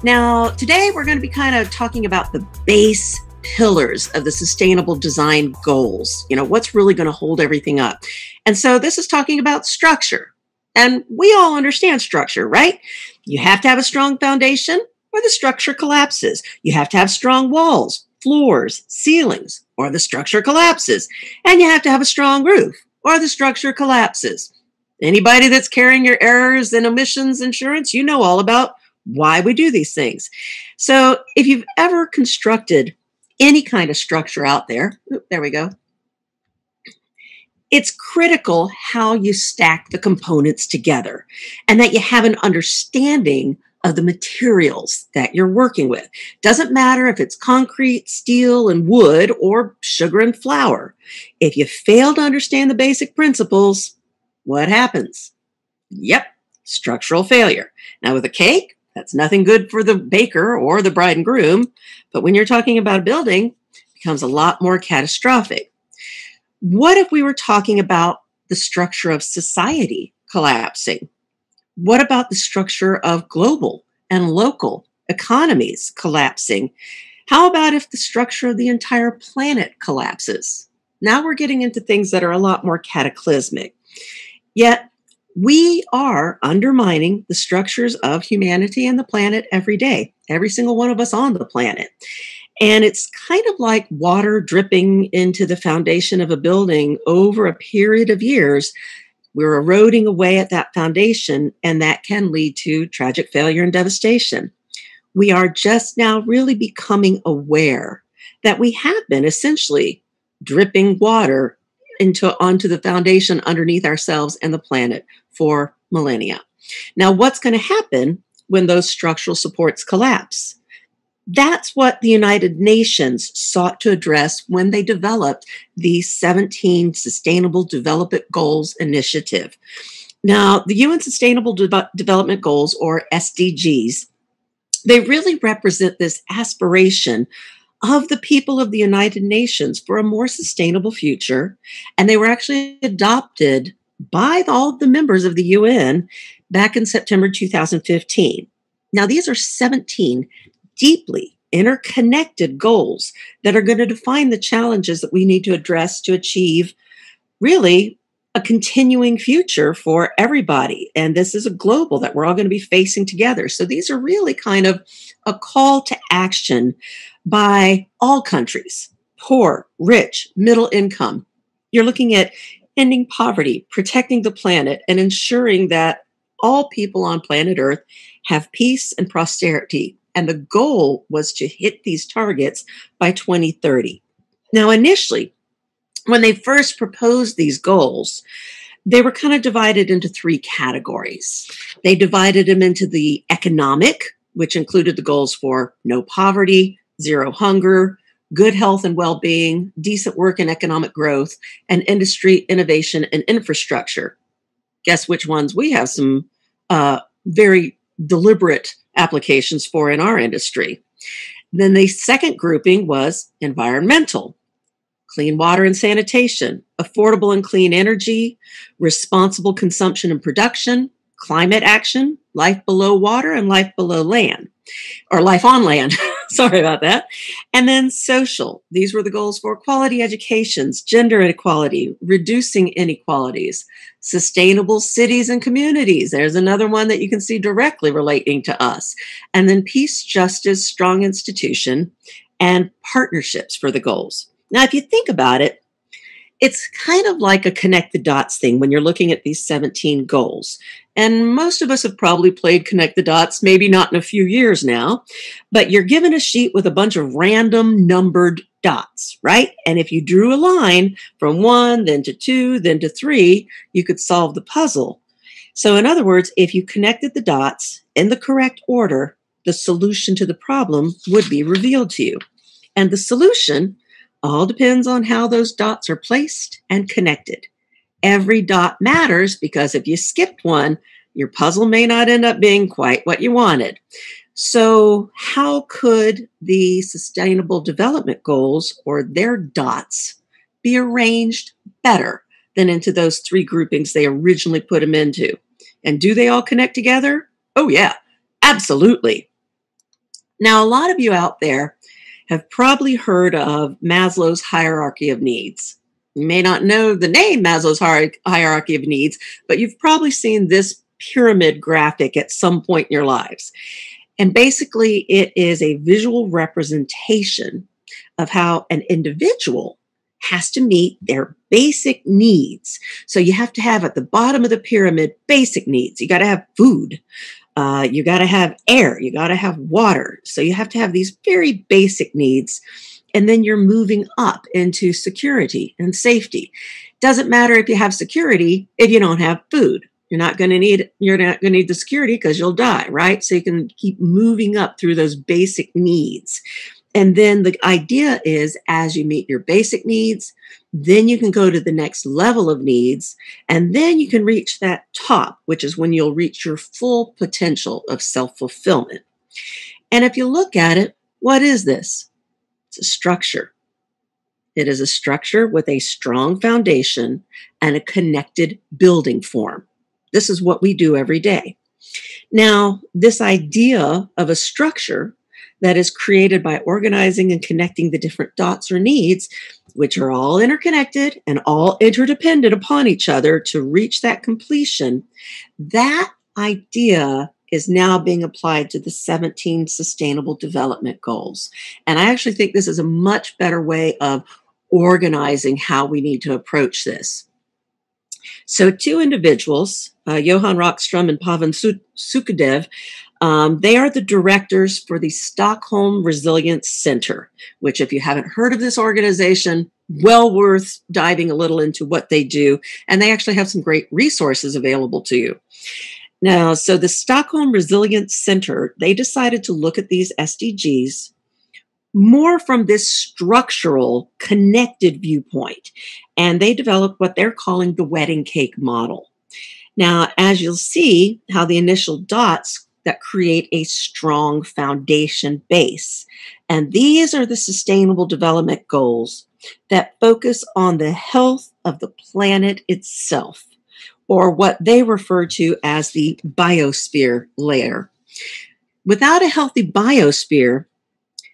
Now, today we're going to be kind of talking about the base pillars of the sustainable design goals. You know, what's really going to hold everything up. And so this is talking about structure. And we all understand structure, right? You have to have a strong foundation or the structure collapses. You have to have strong walls, floors, ceilings, or the structure collapses. And you have to have a strong roof or the structure collapses. Anybody that's carrying your errors and omissions insurance, you know all about why we do these things. So if you've ever constructed any kind of structure out there, there we go, it's critical how you stack the components together and that you have an understanding of the materials that you're working with. Doesn't matter if it's concrete, steel, and wood, or sugar and flour. If you fail to understand the basic principles, what happens? Yep, structural failure. Now with a cake, that's nothing good for the baker or the bride and groom. But when you're talking about a building, it becomes a lot more catastrophic. What if we were talking about the structure of society collapsing? What about the structure of global and local economies collapsing? How about if the structure of the entire planet collapses? Now we're getting into things that are a lot more cataclysmic. Yet, we are undermining the structures of humanity and the planet every day, every single one of us on the planet. And it's kind of like water dripping into the foundation of a building over a period of years. We're eroding away at that foundation, and that can lead to tragic failure and devastation. We are just now really becoming aware that we have been essentially dripping water onto the foundation underneath ourselves and the planet for millennia. Now, what's going to happen when those structural supports collapse? That's what the United Nations sought to address when they developed the 17 Sustainable Development Goals Initiative. Now, the UN Sustainable Development Goals, or SDGs, they really represent this aspiration of the people of the United Nations for a more sustainable future. And they were actually adopted by all the members of the UN back in September 2015. Now, these are 17 deeply interconnected goals that are going to define the challenges that we need to address to achieve really a continuing future for everybody. And this is a global that we're all going to be facing together. So these are really kind of a call to action by all countries, poor, rich, middle income. You're looking at ending poverty, protecting the planet, and ensuring that all people on planet Earth have peace and prosperity. And the goal was to hit these targets by 2030. Now, initially, when they first proposed these goals, they were kind of divided into three categories. They divided them into the economic, which included the goals for no poverty, zero hunger, good health and well-being, decent work and economic growth, and industry, innovation, and infrastructure. Guess which ones we have some very deliberate applications for in our industry. Then the second grouping was environmental, clean water and sanitation, affordable and clean energy, responsible consumption and production, climate action, life below water, and life below land, or life on land. Sorry about that. And then social. These were the goals for quality educations, gender equality, reducing inequalities, sustainable cities and communities. There's another one that you can see directly relating to us. And then peace, justice, strong institution, and partnerships for the goals. Now, if you think about it, it's kind of like a connect the dots thing when you're looking at these 17 goals. And most of us have probably played connect the dots, maybe not in a few years now, but you're given a sheet with a bunch of random numbered dots, right? And if you drew a line from 1, then to 2, then to 3, you could solve the puzzle. So in other words, if you connected the dots in the correct order, the solution to the problem would be revealed to you. And the solution all depends on how those dots are placed and connected. Every dot matters because if you skipped one, your puzzle may not end up being quite what you wanted. So how could the Sustainable Development Goals, or their dots, be arranged better than into those three groupings they originally put them into? And do they all connect together? Oh yeah, absolutely. Now, a lot of you out there have probably heard of Maslow's hierarchy of needs. You may not know the name Maslow's hierarchy of needs, but you've probably seen this pyramid graphic at some point in your lives. And basically, it is a visual representation of how an individual has to meet their basic needs. So you have to have at the bottom of the pyramid basic needs. You got to have food. You got to have air. You got to have water. So you have to have these very basic needs. And then you're moving up into security and safety. Doesn't matter if you have security if you don't have food. You're not going to need the security because you'll die, right? So you can keep moving up through those basic needs. And then the idea is as you meet your basic needs, then you can go to the next level of needs, and then you can reach that top, which is when you'll reach your full potential of self-fulfillment. And if you look at it, what is this? It's a structure. It is a structure with a strong foundation and a connected building form. This is what we do every day. Now, this idea of a structure that is created by organizing and connecting the different dots or needs, which are all interconnected and all interdependent upon each other to reach that completion, that idea is now being applied to the 17 Sustainable Development Goals. And I actually think this is a much better way of organizing how we need to approach this. So two individuals, Johan Rockström and Pavan Sukadev, they are the directors for the Stockholm Resilience Center, which if you haven't heard of this organization, well worth diving a little into what they do. And they actually have some great resources available to you. Now, so the Stockholm Resilience Center, they decided to look at these SDGs more from this structural, connected viewpoint. And they developed what they're calling the wedding cake model. Now, as you'll see, how the initial dots that create a strong foundation base. And these are the Sustainable Development Goals that focus on the health of the planet itself, or what they refer to as the Biosphere Layer. Without a healthy biosphere,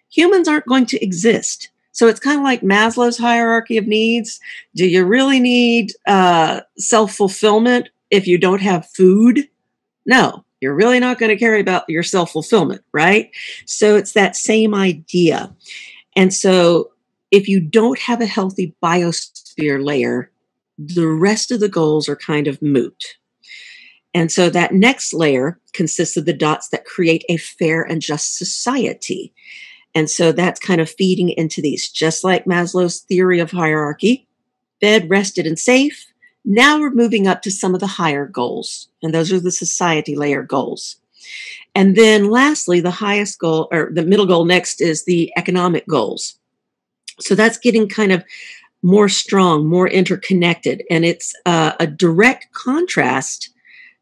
humans aren't going to exist. So it's kind of like Maslow's hierarchy of needs. Do you really need self-fulfillment if you don't have food? No, you're really not going to care about your self-fulfillment, right? So it's that same idea. And so if you don't have a healthy biosphere layer, the rest of the goals are kind of moot. And so that next layer consists of the dots that create a fair and just society. And so that's kind of feeding into these, just like Maslow's theory of hierarchy, fed, rested, and safe. Now we're moving up to some of the higher goals, and those are the society layer goals. And then lastly, the highest goal, or the middle goal next, is the economic goals. So that's getting kind of more strong, more interconnected, and it's a direct contrast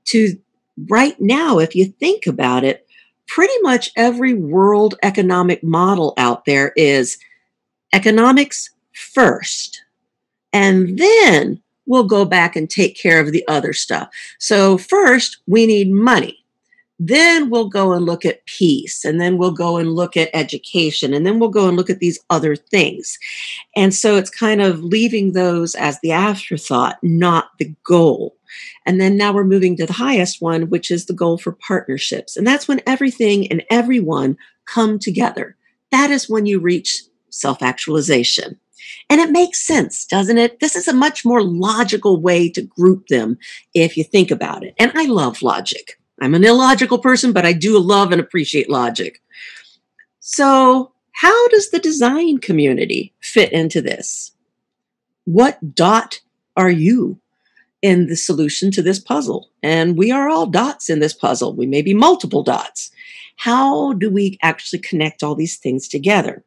to right now, if you think about it, pretty much every world economic model out there is economics first, and then we'll go back and take care of the other stuff. So first, we need money. Then we'll go and look at peace, and then we'll go and look at education, and then we'll go and look at these other things. And so it's kind of leaving those as the afterthought, not the goal. And then now we're moving to the highest one, which is the goal for partnerships. And that's when everything and everyone come together. That is when you reach self-actualization. And it makes sense, doesn't it? This is a much more logical way to group them if you think about it. And I love logic. I'm an illogical person, but I do love and appreciate logic. So how does the design community fit into this? What dot are you in the solution to this puzzle? And we are all dots in this puzzle. We may be multiple dots. How do we actually connect all these things together?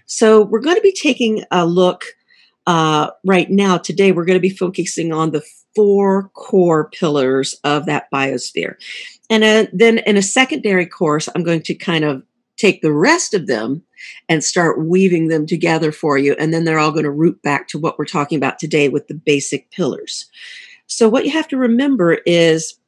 So we're going to be taking a look right now. Today, we're going to be focusing on the 4 core pillars of that biosphere. And then in a secondary course, I'm going to kind of take the rest of them and start weaving them together for you. And then they're all going to root back to what we're talking about today with the basic pillars. So what you have to remember is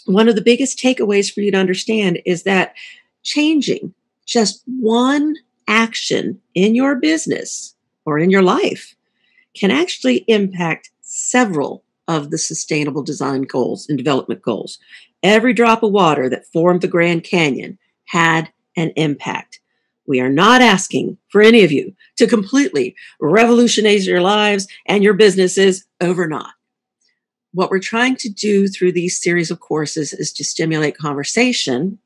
one of the biggest takeaways for you to understand is that changing just one action in your business or in your life can actually impact several of the sustainable design goals and development goals. Every drop of water that formed the Grand Canyon had an impact. We are not asking for any of you to completely revolutionize your lives and your businesses overnight. What we're trying to do through these series of courses is to stimulate conversation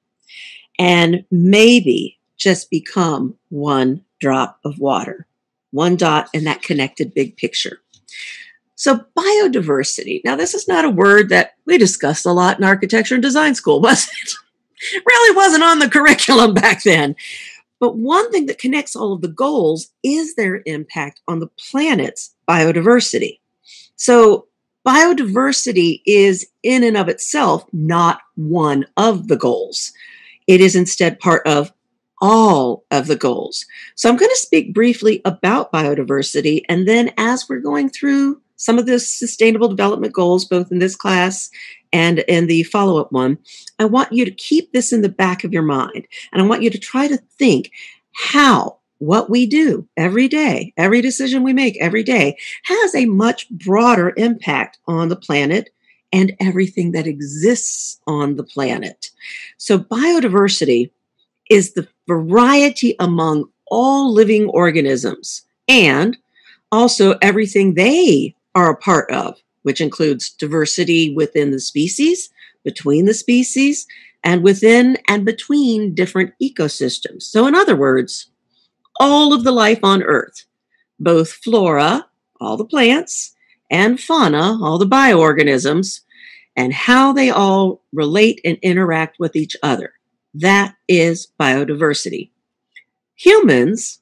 and maybe just become one drop of water, one dot in that connected big picture. So biodiversity. Now, this is not a word that we discussed a lot in architecture and design school, was it? Really wasn't on the curriculum back then. But one thing that connects all of the goals is their impact on the planet's biodiversity. So biodiversity is in and of itself not one of the goals. It is instead part of all of the goals. So I'm going to speak briefly about biodiversity, and then as we're going through some of the sustainable development goals, both in this class and in the follow-up one, I want you to keep this in the back of your mind. And I want you to try to think how what we do every day, every decision we make every day, has a much broader impact on the planet and everything that exists on the planet. So biodiversity is the variety among all living organisms and also everything they are a part of, which includes diversity within the species, between the species, and within and between different ecosystems. So in other words, all of the life on Earth, both flora, all the plants, and fauna, all the bioorganisms, and how they all relate and interact with each other. That is biodiversity. Humans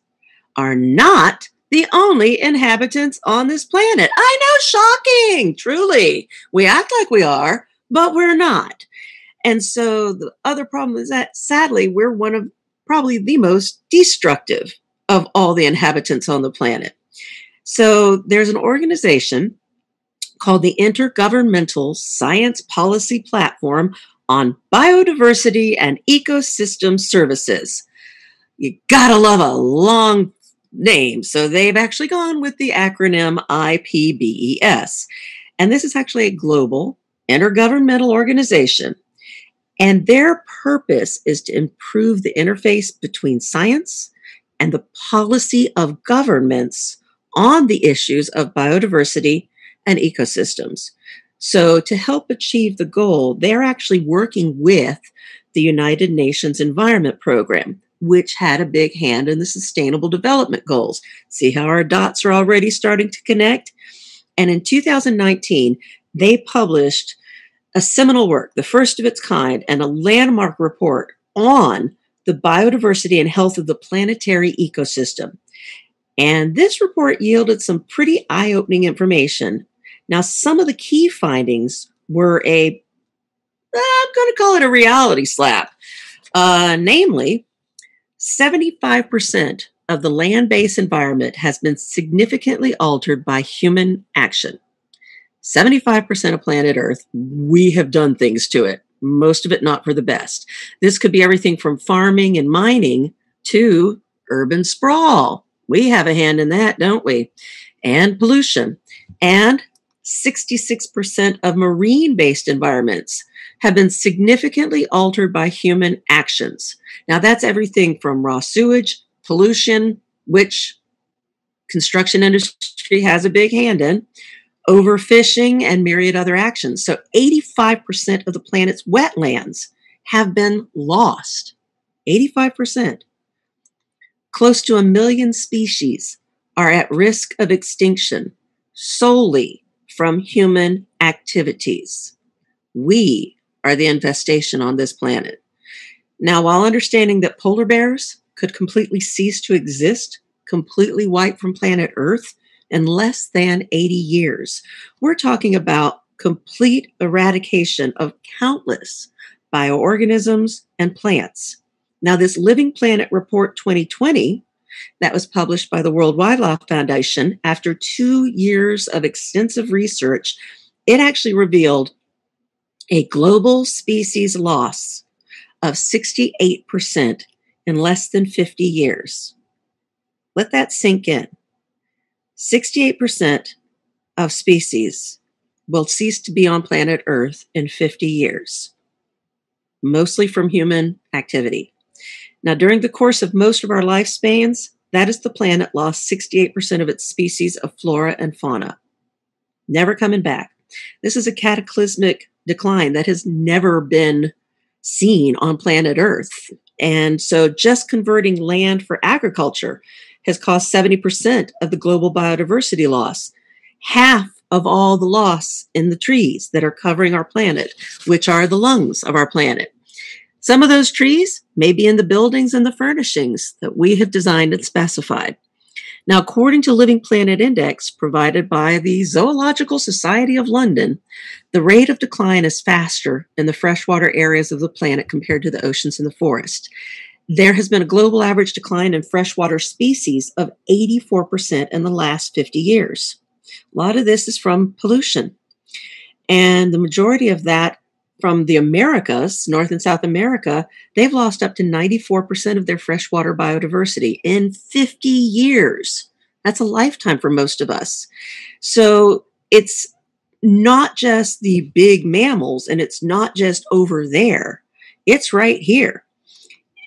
are not the only inhabitants on this planet. I know, shocking, truly. We act like we are, but we're not. And so the other problem is that, sadly, we're one of probably the most destructive of all the inhabitants on the planet. So there's an organization called the Intergovernmental Science Policy Platform on Biodiversity and Ecosystem Services. You gotta love a long name. So they've actually gone with the acronym IPBES. And this is actually a global intergovernmental organization. And their purpose is to improve the interface between science and the policy of governments on the issues of biodiversity and ecosystems. So to help achieve the goal, they're actually working with the United Nations Environment Program, which had a big hand in the Sustainable Development Goals. See how our dots are already starting to connect? And in 2019, they published a seminal work, the first of its kind, and a landmark report on the biodiversity and health of the planetary ecosystem. And this report yielded some pretty eye-opening information. Now, some of the key findings were I'm going to call it a reality slap. Namely, 75% of the land-based environment has been significantly altered by human action. 75% of planet Earth, we have done things to it, most of it not for the best. This could be everything from farming and mining to urban sprawl. We have a hand in that, don't we? And pollution. And 66% of marine-based environments have been significantly altered by human actions. Now, that's everything from raw sewage, pollution, which construction industry has a big hand in, overfishing, and myriad other actions. So 85% of the planet's wetlands have been lost. 85%. Close to 1 million species are at risk of extinction solely from human activities. We are the infestation on this planet. Now, while understanding that polar bears could completely cease to exist, completely wiped from planet Earth in less than 80 years, we're talking about complete eradication of countless bioorganisms and plants. Now, this Living Planet Report 2020 that was published by the World Wildlife Foundation after 2 years of extensive research, it actually revealed a global species loss of 68% in less than 50 years. Let that sink in. 68% of species will cease to be on planet Earth in 50 years, mostly from human activity. Now, during the course of most of our lifespans, that is the planet lost 68% of its species of flora and fauna. Never coming back. This is a cataclysmic decline that has never been seen on planet Earth. And so just converting land for agriculture has caused 70% of the global biodiversity loss, half of all the loss in the trees that are covering our planet, which are the lungs of our planet. Some of those trees may be in the buildings and the furnishings that we have designed and specified. Now, according to Living Planet Index provided by the Zoological Society of London, the rate of decline is faster in the freshwater areas of the planet compared to the oceans and the forest. There has been a global average decline in freshwater species of 84% in the last 50 years. A lot of this is from pollution. And the majority of that from the Americas, North and South America, they've lost up to 94% of their freshwater biodiversity in 50 years. That's a lifetime for most of us. So it's not just the big mammals, and it's not just over there. It's right here.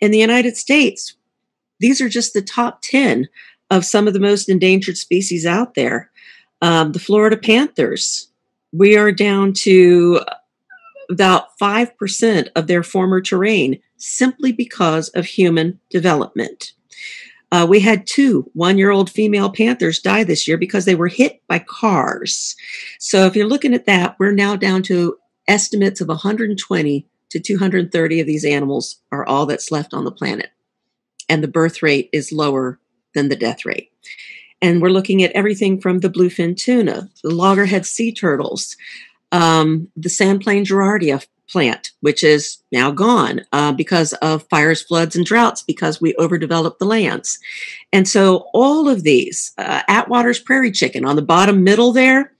In the United States, these are just the top 10 of some of the most endangered species out there. The Florida Panthers, we are down to about 5% of their former terrain simply because of human development. We had 2 one-year-old female panthers die this year because they were hit by cars. So if you're looking at that, we're now down to estimates of 120 to 230 of these animals are all that's left on the planet. And the birth rate is lower than the death rate. And we're looking at everything from the bluefin tuna, the loggerhead sea turtles, the sandplain Gerardia plant, which is now gone because of fires, floods, and droughts because we overdeveloped the lands. And so all of these, Atwater's prairie chicken on the bottom middle there,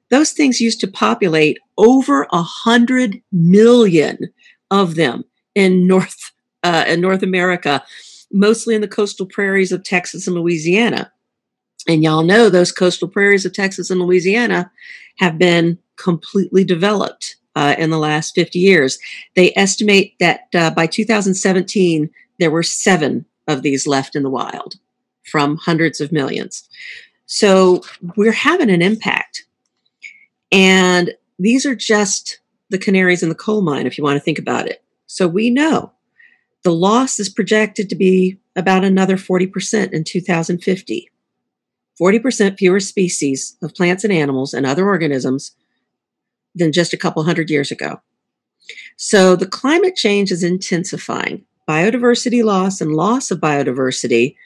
those things used to populate over 100 million of them in North America, mostly in the coastal prairies of Texas and Louisiana. And y'all know those coastal prairies of Texas and Louisiana have been completely developed in the last 50 years. They estimate that by 2017, there were 7 of these left in the wild from hundreds of millions. So we're having an impact. And these are just the canaries in the coal mine, if you want to think about it. So we know the loss is projected to be about another 40% in 2050. 40% fewer species of plants and animals and other organisms than just a couple hundred years ago. So the climate change is intensifying. Biodiversity loss and loss of biodiversity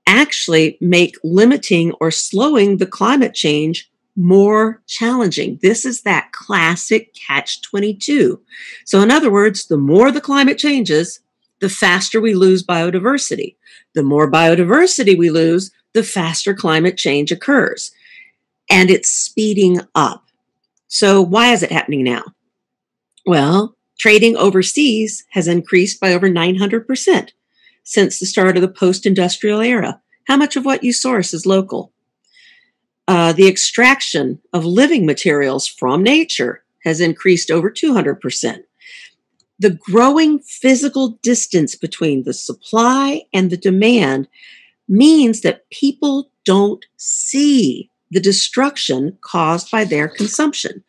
actually make limiting or slowing the climate change more challenging. This is that classic catch-22. So in other words, the more the climate changes, the faster we lose biodiversity. The more biodiversity we lose, the faster climate change occurs. And it's speeding up. So why is it happening now? Well, trading overseas has increased by over 900% since the start of the post-industrial era. How much of what you source is local? The extraction of living materials from nature has increased over 200%. The growing physical distance between the supply and the demand means that people don't see the destruction caused by their consumption.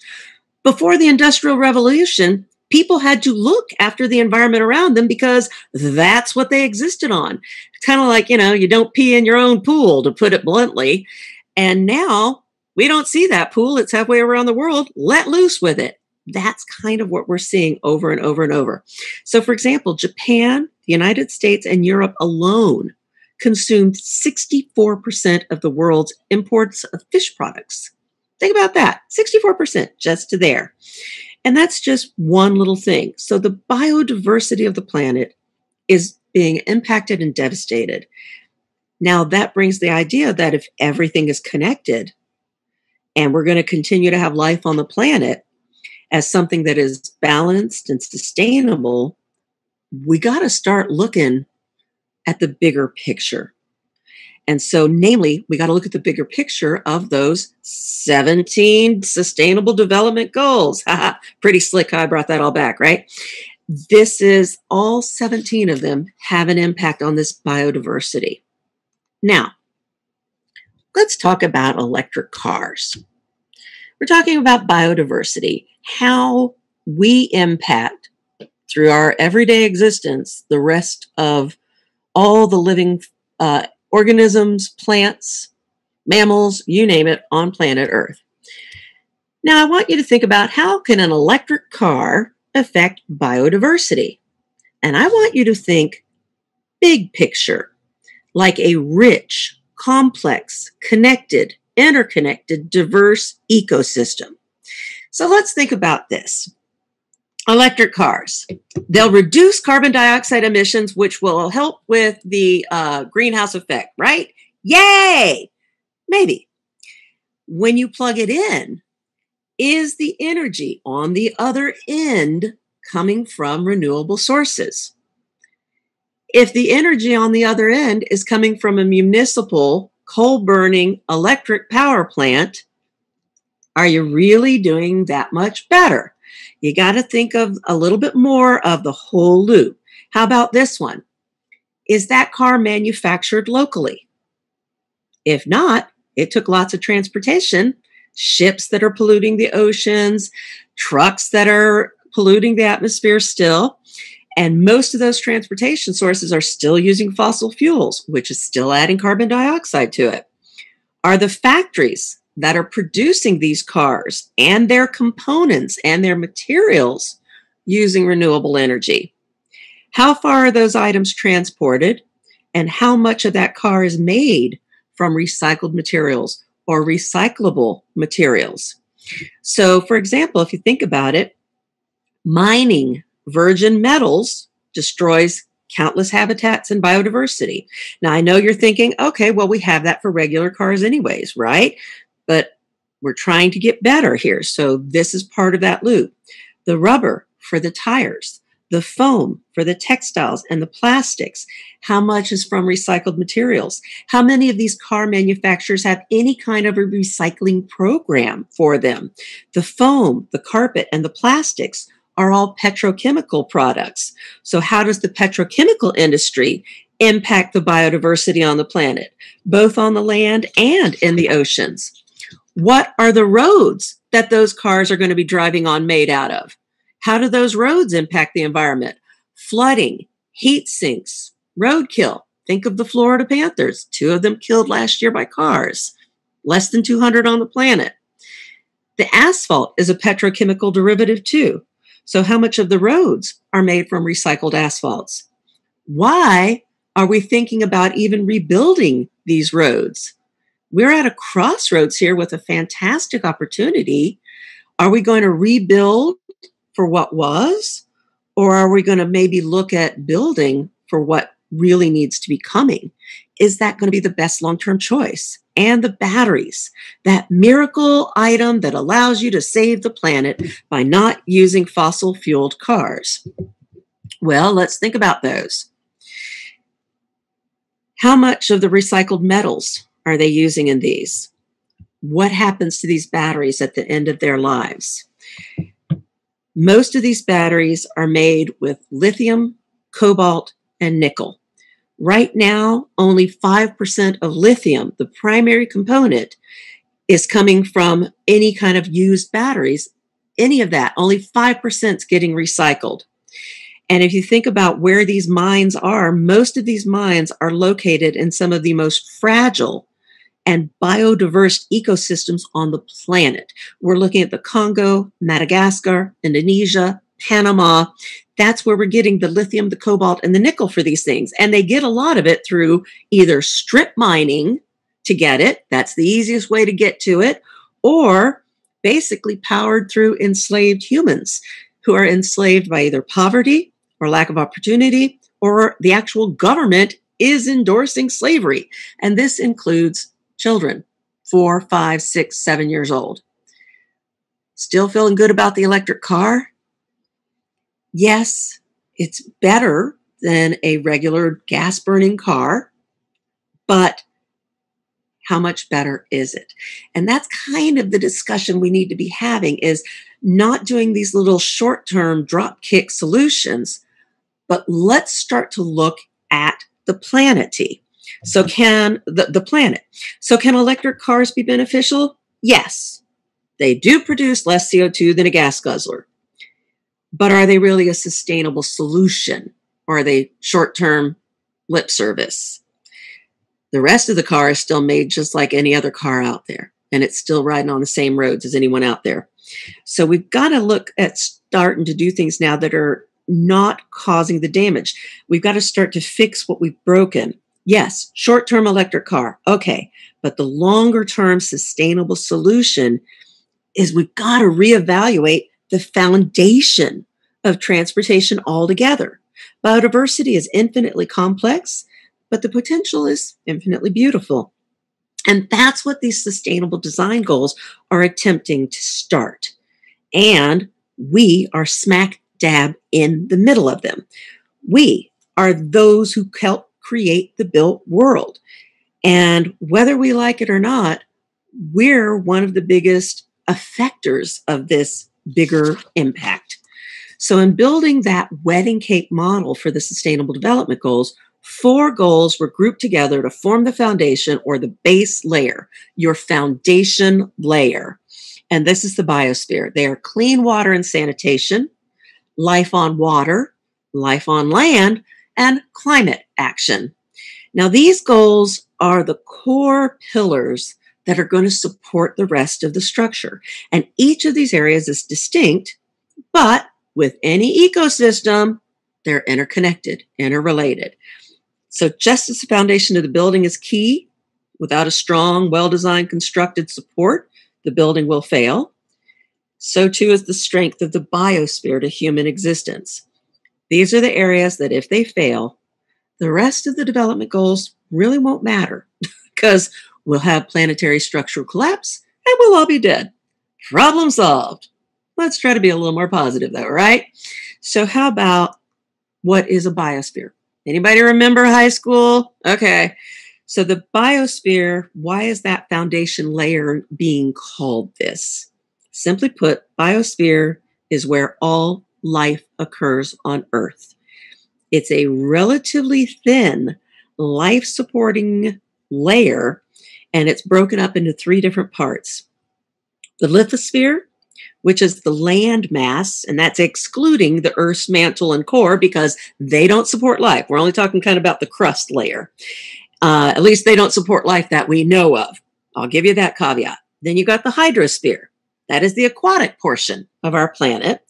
Before the Industrial Revolution, people had to look after the environment around them because that's what they existed on. Kind of like, you don't pee in your own pool, to put it bluntly. And now we don't see that pool. It's halfway around the world. Let loose with it. That's kind of what we're seeing over and over and over. So, for example, Japan, the United States, and Europe alone consumed 64% of the world's imports of fish products. Think about that, 64% just to there. And that's just one little thing. So the biodiversity of the planet is being impacted and devastated. Now that brings the idea that if everything is connected and we're going to continue to have life on the planet as something that is balanced and sustainable, we got to start looking at the bigger picture. And so, namely, we got to look at the bigger picture of those 17 Sustainable Development Goals. Pretty slick how I brought that all back, right? This is all 17 of them have an impact on this biodiversity. Now, let's talk about electric cars. We're talking about biodiversity, how we impact through our everyday existence the rest of all the living organisms, plants, mammals, you name it, on planet Earth. Now, I want you to think about how can an electric car affect biodiversity? And I want you to think big picture, like a rich, complex, connected, interconnected, diverse ecosystem. So let's think about this. Electric cars. They'll reduce carbon dioxide emissions, which will help with the greenhouse effect, right? Yay! Maybe. When you plug it in, is the energy on the other end coming from renewable sources? If the energy on the other end is coming from a municipal coal-burning electric power plant, are you really doing that much better? You got to think of a little bit more of the whole loop. How about this one? Is that car manufactured locally? If not, it took lots of transportation, ships that are polluting the oceans, trucks that are polluting the atmosphere still, and most of those transportation sources are still using fossil fuels, which is still adding carbon dioxide to it. Are the factories that are producing these cars and their components and their materials using renewable energy? How far are those items transported? And how much of that car is made from recycled materials or recyclable materials? So, for example, if you think about it, mining virgin metals destroys countless habitats and biodiversity. Now, I know you're thinking, okay, well, we have that for regular cars anyways, right? But we're trying to get better here. So this is part of that loop. The rubber for the tires, the foam for the textiles and the plastics. How much is from recycled materials? How many of these car manufacturers have any kind of a recycling program for them? The foam, the carpet, and the plastics are all petrochemical products. So how does the petrochemical industry impact the biodiversity on the planet, both on the land and in the oceans? What are the roads that those cars are going to be driving on made out of? How do those roads impact the environment? Flooding, heat sinks, roadkill. Think of the Florida Panthers, 2 of them killed last year by cars, less than 200 on the planet. The asphalt is a petrochemical derivative too. So how much of the roads are made from recycled asphalts? Why are we thinking about even rebuilding these roads? We're at a crossroads here with a fantastic opportunity. Are we going to rebuild for what was? Or are we going to maybe look at building for what really needs to be coming? Is that going to be the best long-term choice? And the batteries, that miracle item that allows you to save the planet by not using fossil-fueled cars. Well, let's think about those. How much of the recycled metals are they using in these? What happens to these batteries at the end of their lives? Most of these batteries are made with lithium, cobalt, and nickel. Right now, only 5% of lithium, the primary component, is coming from any kind of used batteries. Any of that, only 5% is getting recycled. And if you think about where these mines are, most of these mines are located in some of the most fragile and biodiverse ecosystems on the planet. We're looking at the Congo, Madagascar, Indonesia, Panama. That's where we're getting the lithium, the cobalt, and the nickel for these things. And they get a lot of it through either strip mining to get it. That's the easiest way to get to it. Or basically powered through enslaved humans who are enslaved by either poverty or lack of opportunity, or the actual government is endorsing slavery. And this includes children, 4, 5, 6, 7 years old. Still feeling good about the electric car? Yes, it's better than a regular gas-burning car, but how much better is it? And that's kind of the discussion we need to be having, is not doing these little short-term drop kick solutions, but let's start to look at the planety. So can the planet. So can electric cars be beneficial? Yes. They do produce less CO2 than a gas guzzler. But are they really a sustainable solution? Or are they short-term lip service? The rest of the car is still made just like any other car out there, and it's still riding on the same roads as anyone out there. So we've got to look at starting to do things now that are not causing the damage. We've got to start to fix what we've broken. Yes, short-term electric car, okay, but the longer-term sustainable solution is we've got to reevaluate the foundation of transportation altogether. Biodiversity is infinitely complex, but the potential is infinitely beautiful. And that's what these sustainable design goals are attempting to start. And we are smack dab in the middle of them. We are those who help create the built world. And whether we like it or not, we're one of the biggest effectors of this bigger impact. So in building that wedding cake model for the Sustainable Development Goals, 4 goals were grouped together to form the foundation, or the base layer, your foundation layer. And this is the biosphere. They are clean water and sanitation, life on water, life on land, and climate action. Now, these goals are the core pillars that are going to support the rest of the structure. And each of these areas is distinct, but with any ecosystem, they're interconnected, interrelated. So just as the foundation of the building is key, without a strong, well-designed, constructed support, the building will fail. So too is the strength of the biosphere to human existence. These are the areas that if they fail, the rest of the development goals really won't matter, because we'll have planetary structural collapse and we'll all be dead. Problem solved. Let's try to be a little more positive though, right? So how about, what is a biosphere? Anybody remember high school? Okay. So the biosphere, why is that foundation layer being called this? Simply put, biosphere is where all life occurs on Earth. It's a relatively thin, life-supporting layer, and it's broken up into 3 different parts. The lithosphere, which is the land mass, and that's excluding the Earth's mantle and core because they don't support life. We're only talking kind of about the crust layer. At least they don't support life that we know of. I'll give you that caveat. Then you got the hydrosphere. That is the aquatic portion of our planet.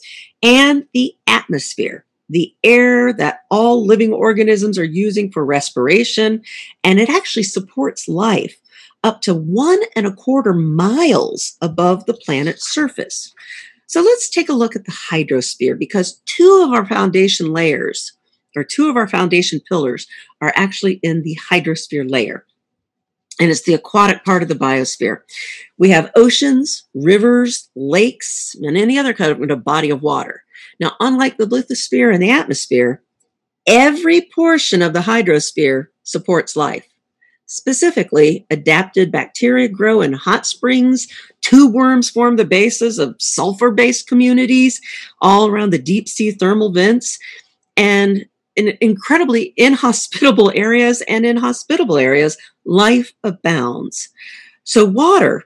And the atmosphere, the air that all living organisms are using for respiration. And it actually supports life up to 1.25 miles above the planet's surface. So let's take a look at the hydrosphere, because 2 of our foundation layers, or 2 of our foundation pillars, are actually in the hydrosphere layer. And it's the aquatic part of the biosphere. We have oceans, rivers, lakes, and any other kind of body of water. Now, unlike the lithosphere and the atmosphere, every portion of the hydrosphere supports life. Specifically, adapted bacteria grow in hot springs. Tube worms form the bases of sulfur-based communities all around the deep sea thermal vents. And in incredibly inhospitable areas and in hospitable areas, life abounds. So water,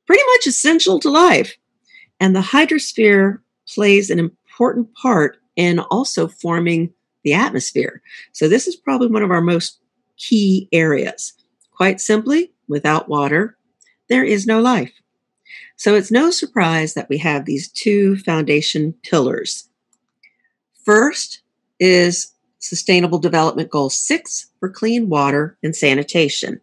pretty much essential to life. And the hydrosphere plays an important part in also forming the atmosphere. So this is probably one of our most key areas. Quite simply, without water, there is no life. So it's no surprise that we have these 2 foundation pillars. First is Sustainable Development Goal 6 for clean water and sanitation.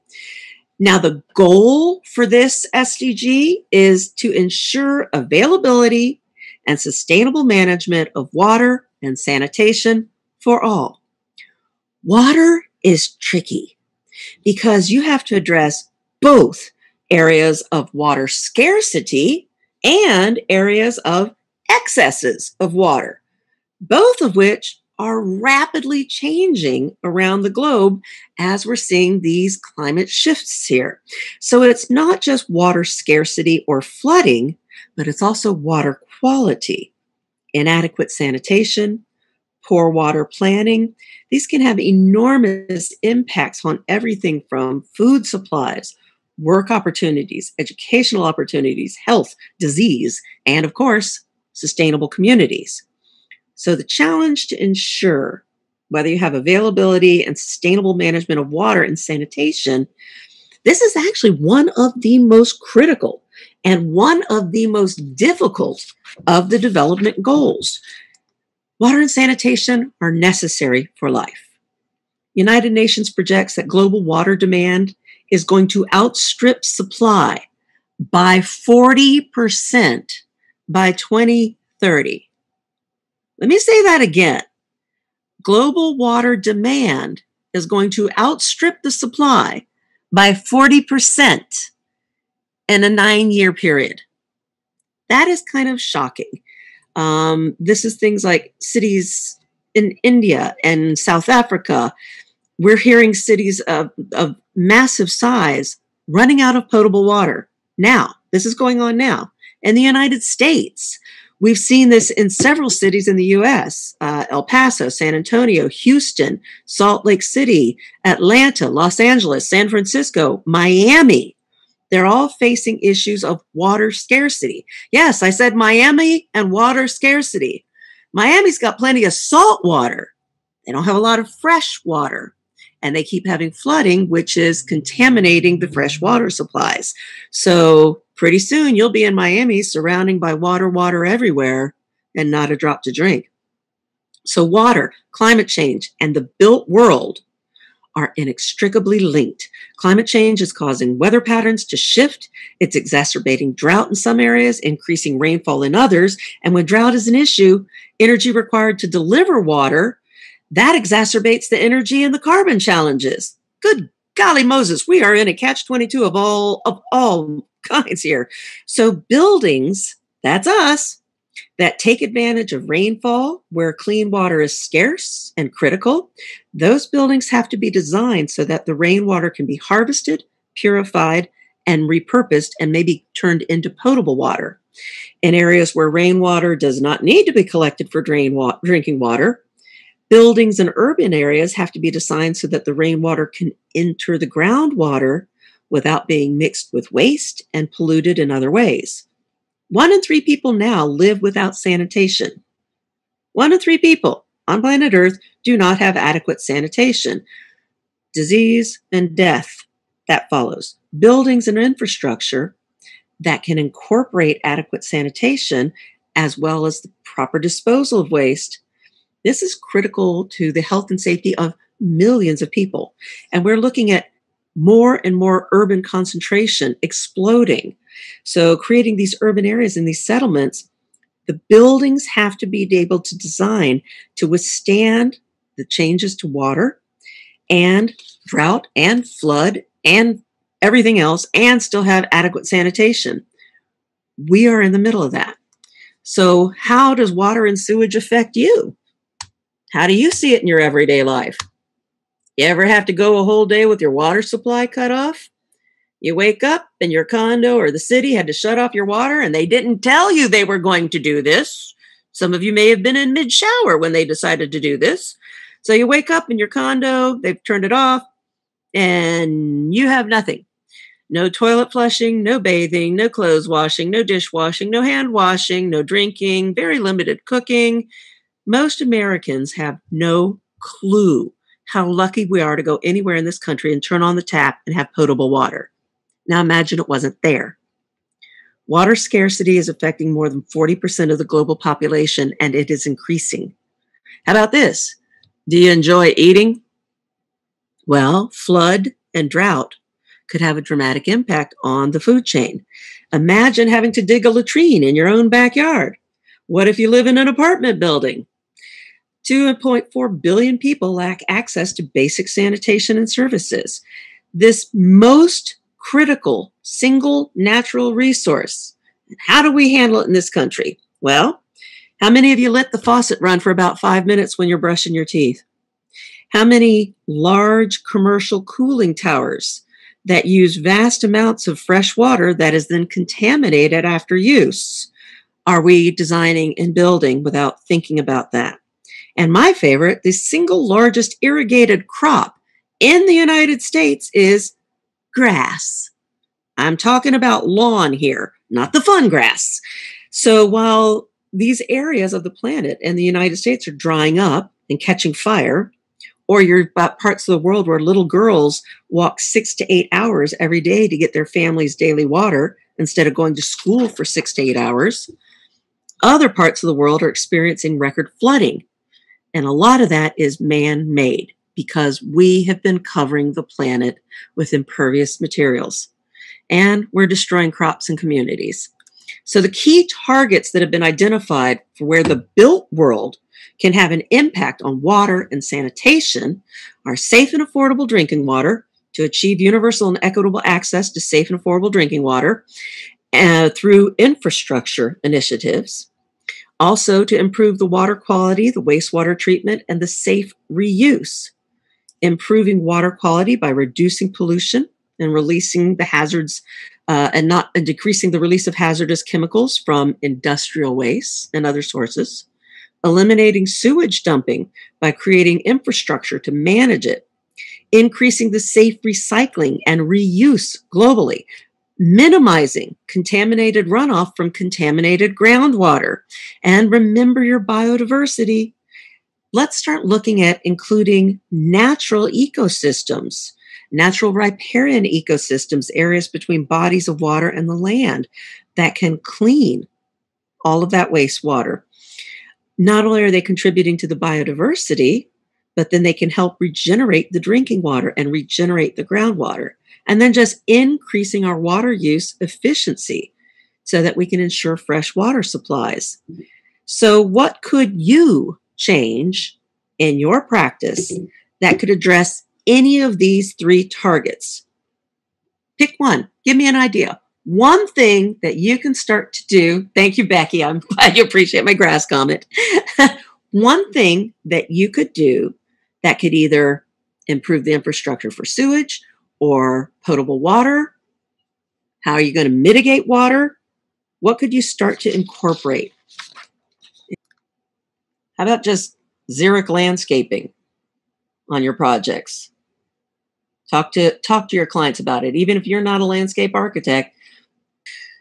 Now, the goal for this SDG is to ensure availability and sustainable management of water and sanitation for all. Water is tricky because you have to address both areas of water scarcity and areas of excesses of water, both of which are rapidly changing around the globe as we're seeing these climate shifts here. So it's not just water scarcity or flooding, but it's also water quality, inadequate sanitation, poor water planning. These can have enormous impacts on everything from food supplies, work opportunities, educational opportunities, health, disease, and of course, sustainable communities. So the challenge to ensure whether you have availability and sustainable management of water and sanitation, this is actually one of the most critical and one of the most difficult of the development goals. Water and sanitation are necessary for life. United Nations projects that global water demand is going to outstrip supply by 40% by 2030. Let me say that again. Global water demand is going to outstrip the supply by 40% in a 9-year period. That is kind of shocking. This is things like cities in India and South Africa. We're hearing cities of massive size running out of potable water now. This is going on now. In the United States, we've seen this in several cities in the U.S., El Paso, San Antonio, Houston, Salt Lake City, Atlanta, Los Angeles, San Francisco, Miami. They're all facing issues of water scarcity. Yes, I said Miami and water scarcity. Miami's got plenty of salt water. They don't have a lot of fresh water. And they keep having flooding, which is contaminating the fresh water supplies. So pretty soon you'll be in Miami surrounded by water everywhere and not a drop to drink. So water, climate change, and the built world are inextricably linked. Climate change is causing weather patterns to shift. It's exacerbating drought in some areas, increasing rainfall in others. And when drought is an issue, energy required to deliver water, that exacerbates the energy and the carbon challenges. Good golly Moses, we are in a catch-22 of all kinds here. So buildings, that's us, that take advantage of rainfall where clean water is scarce and critical, those buildings have to be designed so that the rainwater can be harvested, purified, and repurposed and maybe turned into potable water. In areas where rainwater does not need to be collected for drinking water, buildings in urban areas have to be designed so that the rainwater can enter the groundwater without being mixed with waste and polluted in other ways. 1 in 3 people now live without sanitation. 1 in 3 people on planet Earth do not have adequate sanitation. Disease and death, that follows. Buildings and infrastructure that can incorporate adequate sanitation as well as the proper disposal of waste. This is critical to the health and safety of millions of people. And we're looking at more and more urban concentration exploding. So creating these urban areas and these settlements, the buildings have to be able to design to withstand the changes to water and drought and flood and everything else and still have adequate sanitation. We are in the middle of that. So how does water and sewage affect you? How do you see it in your everyday life? You ever have to go a whole day with your water supply cut off? You wake up and your condo or the city had to shut off your water and they didn't tell you they were going to do this. Some of you may have been in mid-shower when they decided to do this. So you wake up in your condo, they've turned it off, and you have nothing. No toilet flushing, no bathing, no clothes washing, no dishwashing, no hand washing, no drinking, very limited cooking. Most Americans have no clue how lucky we are to go anywhere in this country and turn on the tap and have potable water. Now imagine it wasn't there. Water scarcity is affecting more than 40% of the global population, and it is increasing. How about this? Do you enjoy eating? Well, flood and drought could have a dramatic impact on the food chain. Imagine having to dig a latrine in your own backyard. What if you live in an apartment building? 2.4 billion people lack access to basic sanitation and services. This most critical single natural resource. How do we handle it in this country? Well, How many of you let the faucet run for about 5 minutes when you're brushing your teeth? How many large commercial cooling towers that use vast amounts of fresh water that is then contaminated after use are we designing and building without thinking about that? And my favorite, the single largest irrigated crop in the United States is grass. I'm talking about lawn here, not the fun grass. So while these areas of the planet and the United States are drying up and catching fire, or you're about parts of the world where little girls walk 6 to 8 hours every day to get their family's daily water instead of going to school for 6 to 8 hours, other parts of the world are experiencing record flooding. And a lot of that is man-made because we have been covering the planet with impervious materials. And we're destroying crops and communities. So the key targets that have been identified for where the built world can have an impact on water and sanitation are safe and affordable drinking water to achieve universal and equitable access to safe and affordable drinking water through infrastructure initiatives. Also to improve the water quality, the wastewater treatment, and the safe reuse. Improving water quality by reducing pollution and releasing the hazards and decreasing the release of hazardous chemicals from industrial waste and other sources. Eliminating sewage dumping by creating infrastructure to manage it. Increasing the safe recycling and reuse globally. Minimizing contaminated runoff from contaminated groundwater. And remember your biodiversity. Let's start looking at including natural ecosystems, natural riparian ecosystems, areas between bodies of water and the land that can clean all of that wastewater. Not only are they contributing to the biodiversity, but then they can help regenerate the drinking water and regenerate the groundwater. And then just increasing our water use efficiency so that we can ensure fresh water supplies. So what could you change in your practice that could address any of these three targets? Pick one. Give me an idea. One thing that you can start to do. Thank you, Becky. I'm glad you appreciate my grass comment. One thing that you could do that could either improve the infrastructure for sewage or potable water. How are you going to mitigate water? What could you start to incorporate? How about just xeric landscaping on your projects? Talk to your clients about it, even if you're not a landscape architect.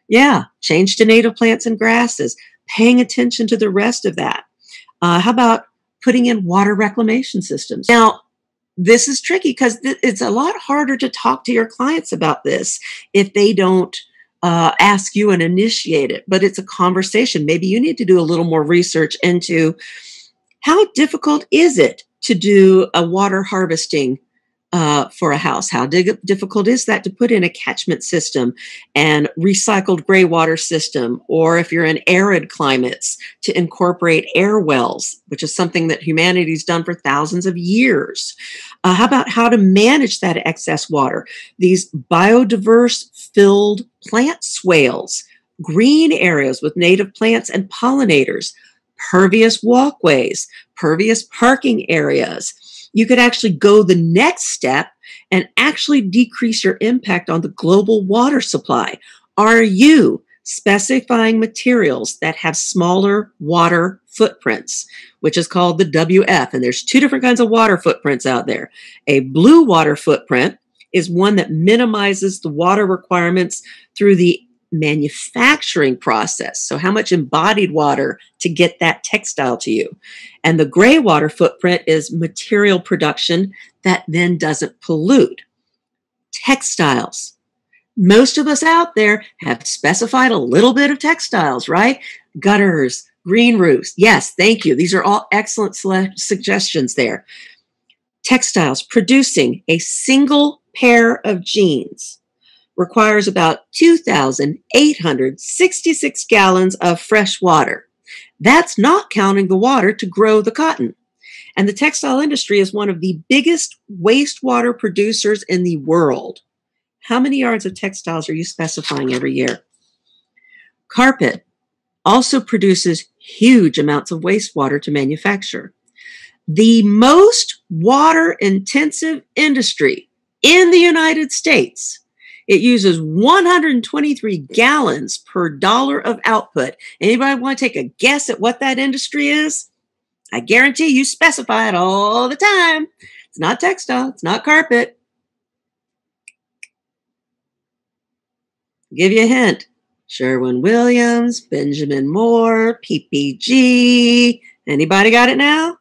Yeah, change to native plants and grasses, paying attention to the rest of that. How about putting in water reclamation systems? Now, this is tricky because it's a lot harder to talk to your clients about this if they don't ask you and initiate it, but it's a conversation. Maybe you need to do a little more research into how difficult is it to do a water harvesting for a house? How difficult is that to put in a catchment system and recycled gray water system? Or if you're in arid climates, to incorporate air wells, which is something that humanity's done for thousands of years. How about how to manage that excess water? These biodiverse filled plant swales, green areas with native plants and pollinators, pervious walkways, pervious parking areas. You could actually go the next step and actually decrease your impact on the global water supply. Are you specifying materials that have smaller water footprints, which is called the WF? And there's two different kinds of water footprints out there. A blue water footprint is one that minimizes the water requirements through the manufacturing process. So how much embodied water to get that textile to you. And the gray water footprint is material production that then doesn't pollute. Textiles. Most of us out there have specified a little bit of textiles, right? Gutters, green roofs. Yes, thank you. These are all excellent suggestions there. Textiles. Producing a single pair of jeans requires about 2,866 gallons of fresh water. That's not counting the water to grow the cotton. And the textile industry is one of the biggest wastewater producers in the world. How many yards of textiles are you specifying every year? Carpet. also produces huge amounts of wastewater to manufacture. The most water-intensive industry in the United States, it uses 123 gallons per dollar of output. Anybody want to take a guess at what that industry is? I guarantee you specify it all the time. It's not textile. It's not carpet. I'll give you a hint. Sherwin-Williams, Benjamin Moore, PPG. Anybody got it now?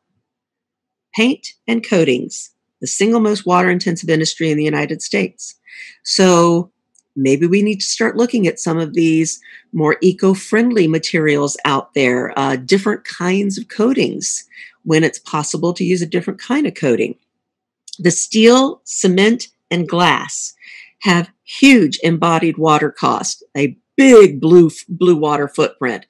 Paint and coatings, the single most water-intensive industry in the United States. So maybe we need to start looking at some of these more eco-friendly materials out there, different kinds of coatings when it's possible to use a different kind of coating. The steel, cement, and glass have huge embodied water cost, a big blue water footprint,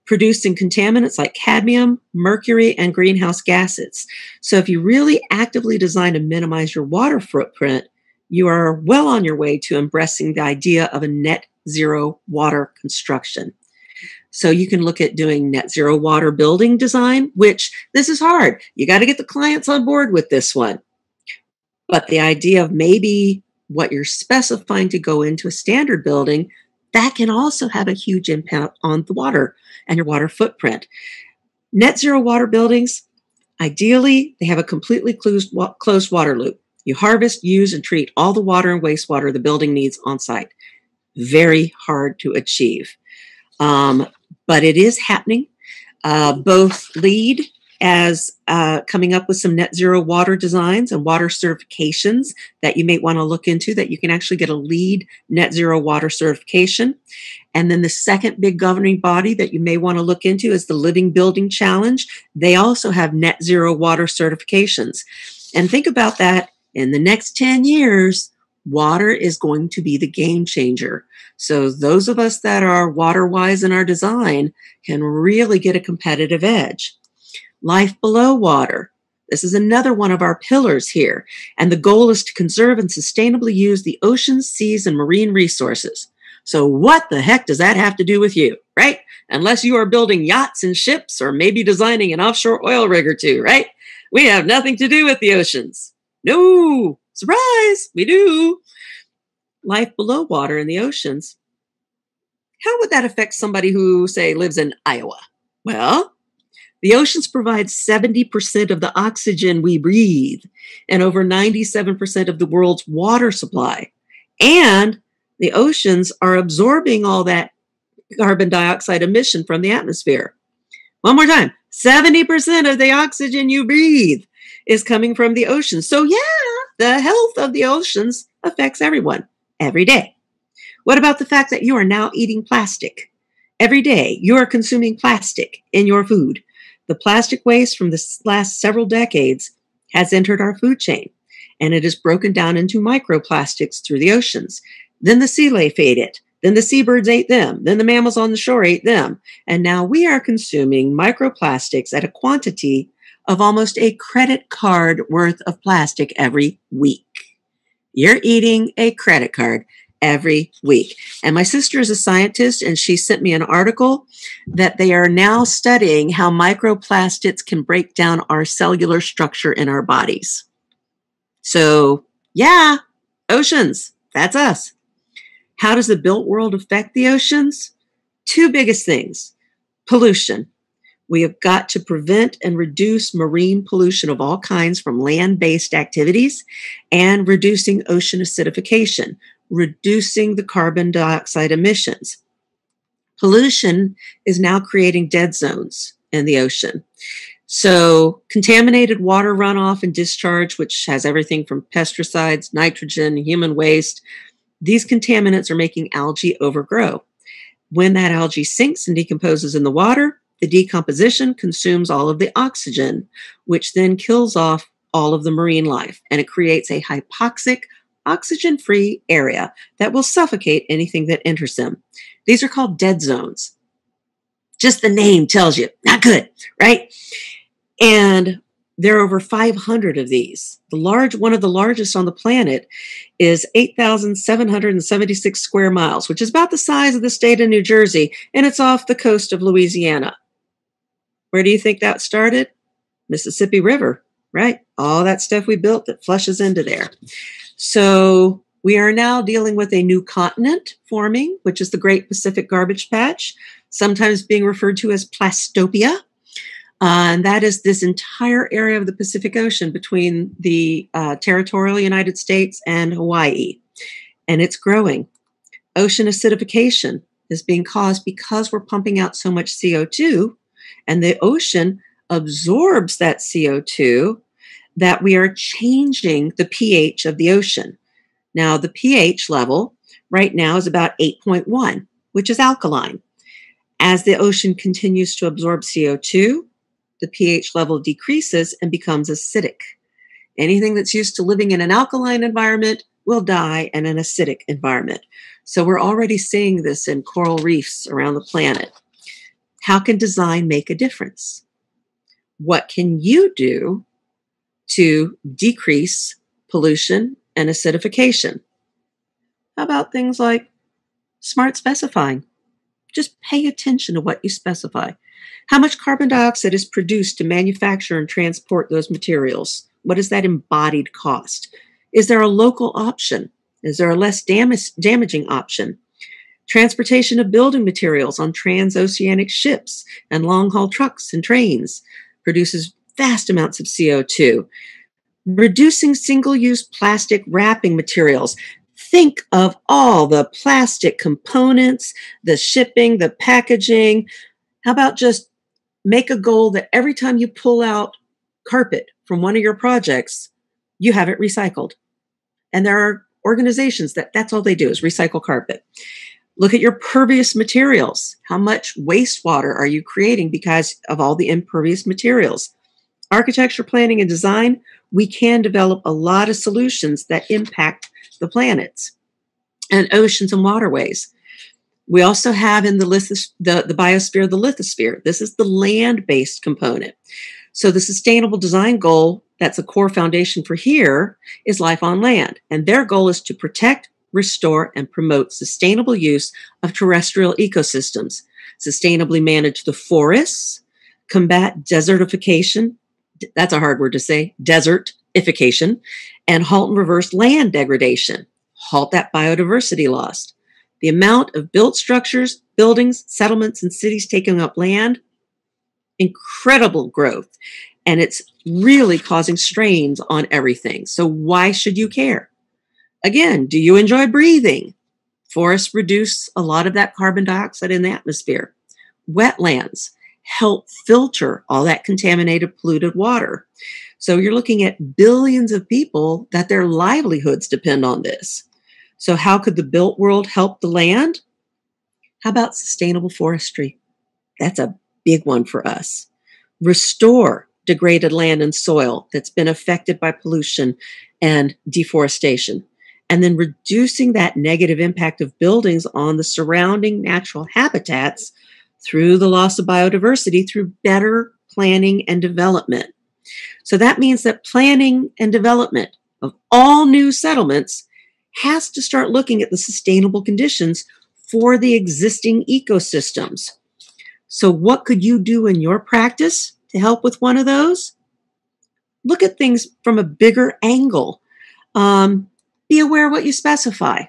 producing contaminants like cadmium, mercury, and greenhouse gases. So if you really actively design to minimize your water footprint, you are well on your way to embracing the idea of a net zero water construction. So you can look at doing net zero water building design, which this is hard. You got to get the clients on board with this one. But the idea of maybe what you're specifying to go into a standard building, that can also have a huge impact on the water and your water footprint. Net zero water buildings, ideally, they have a completely closed water loop. You harvest, use, and treat all the water and wastewater the building needs on site. Very hard to achieve. But it is happening. Both LEED as coming up with some net zero water designs and water certifications that you may want to look into, that you can actually get a LEED net zero water certification. And then the second big governing body that you may want to look into is the Living Building Challenge. They also have net zero water certifications. And think about that. In the next 10 years, water is going to be the game changer. So those of us that are water wise in our design can really get a competitive edge. Life below water. This is another one of our pillars here. And the goal is to conserve and sustainably use the oceans, seas, and marine resources. So what the heck does that have to do with you, right? Unless you are building yachts and ships or maybe designing an offshore oil rig or two, right? We have nothing to do with the oceans. No, surprise, we do. Life below water in the oceans. How would that affect somebody who, say, lives in Iowa? Well, the oceans provide 70% of the oxygen we breathe and over 97% of the world's water supply. And the oceans are absorbing all that carbon dioxide emission from the atmosphere. One more time, 70% of the oxygen you breathe is coming from the oceans. So yeah, the health of the oceans affects everyone every day. What about the fact that you are now eating plastic? Every day you are consuming plastic in your food. The plastic waste from the last several decades has entered our food chain, and it is broken down into microplastics through the oceans. Then the sea life ate it. Then the seabirds ate them. Then the mammals on the shore ate them. And now we are consuming microplastics at a quantity of almost a credit card worth of plastic every week. You're eating a credit card every week. And my sister is a scientist, and she sent me an article that they are now studying how microplastics can break down our cellular structure in our bodies. So, yeah, oceans, that's us. How does the built world affect the oceans? Two biggest things. Pollution. We have got to prevent and reduce marine pollution of all kinds from land-based activities, and reducing ocean acidification, reducing the carbon dioxide emissions. Pollution is now creating dead zones in the ocean. So contaminated water runoff and discharge, which has everything from pesticides, nitrogen, human waste, these contaminants are making algae overgrow. When that algae sinks and decomposes in the water, the decomposition consumes all of the oxygen, which then kills off all of the marine life, and it creates a hypoxic, oxygen-free area that will suffocate anything that enters them. These are called dead zones. Just the name tells you, not good, right? And There are over 500 of these. One of the largest on the planet is 8,776 square miles, which is about the size of the state of New Jersey, and it's off the coast of Louisiana. Where do you think that started? Mississippi River, right? All that stuff we built that flushes into there. So we are now dealing with a new continent forming, which is the Great Pacific Garbage Patch, sometimes being referred to as plastopia. And that is this entire area of the Pacific Ocean between the territorial United States and Hawaii. And it's growing. Ocean acidification is being caused because we're pumping out so much CO2, and the ocean absorbs that CO2, that we are changing the pH of the ocean. Now, the pH level right now is about 8.1, which is alkaline. As the ocean continues to absorb CO2, the pH level decreases and becomes acidic. Anything that's used to living in an alkaline environment will die in an acidic environment. So we're already seeing this in coral reefs around the planet. How can design make a difference? What can you do to decrease pollution and acidification? How about things like smart specifying? Just pay attention to what you specify. How much carbon dioxide is produced to manufacture and transport those materials? What is that embodied cost? Is there a local option? Is there a less damaging option? Transportation of building materials on transoceanic ships and long-haul trucks and trains produces vast amounts of CO2. Reducing single-use plastic wrapping materials. Think of all the plastic components, the shipping, the packaging. How about just make a goal that every time you pull out carpet from one of your projects, you have it recycled. And there are organizations that's all they do is recycle carpet. Look at your pervious materials. How much wastewater are you creating because of all the impervious materials? Architecture, planning, and design, we can develop a lot of solutions that impact the planets and oceans and waterways. We also have in the biosphere, the lithosphere. This is the land-based component. So the sustainable design goal, that's a core foundation for here, is life on land. And their goal is to protect, restore, and promote sustainable use of terrestrial ecosystems, sustainably manage the forests, combat desertification, that's a hard word to say, desertification, and halt and reverse land degradation, halt that biodiversity loss. The amount of built structures, buildings, settlements, and cities taking up land, incredible growth. And it's really causing strains on everything. So why should you care? Again, do you enjoy breathing? Forests reduce a lot of that carbon dioxide in the atmosphere. Wetlands help filter all that contaminated, polluted water. So you're looking at billions of people that their livelihoods depend on this. So how could the built world help the land? How about sustainable forestry? That's a big one for us. Restore degraded land and soil that's been affected by pollution and deforestation. And then reducing that negative impact of buildings on the surrounding natural habitats through the loss of biodiversity through better planning and development. So that means that planning and development of all new settlements has to start looking at the sustainable conditions for the existing ecosystems. So what could you do in your practice to help with one of those? Look at things from a bigger angle. Be aware of what you specify.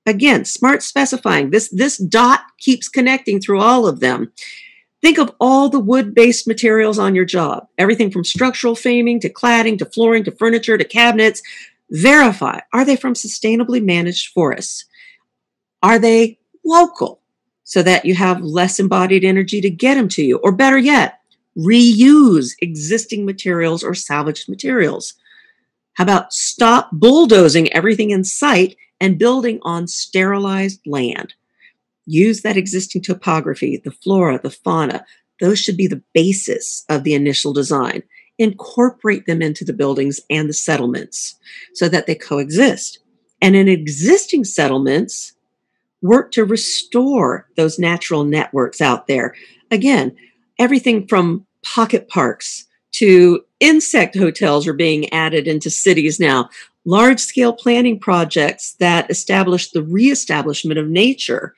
Again, smart specifying. This dot keeps connecting through all of them. Think of all the wood-based materials on your job. Everything from structural framing to cladding to flooring to furniture to cabinets. Verify, are they from sustainably managed forests? Are they local so that you have less embodied energy to get them to you? Or better yet, reuse existing materials or salvaged materials. How about stop bulldozing everything in sight and building on sterilized land? Use that existing topography, the flora, the fauna. Those should be the basis of the initial design. Incorporate them into the buildings and the settlements so that they coexist. And in existing settlements, work to restore those natural networks out there. Again, everything from pocket parks to Insect hotels are being added into cities now. Large-scale planning projects that establish the reestablishment of nature.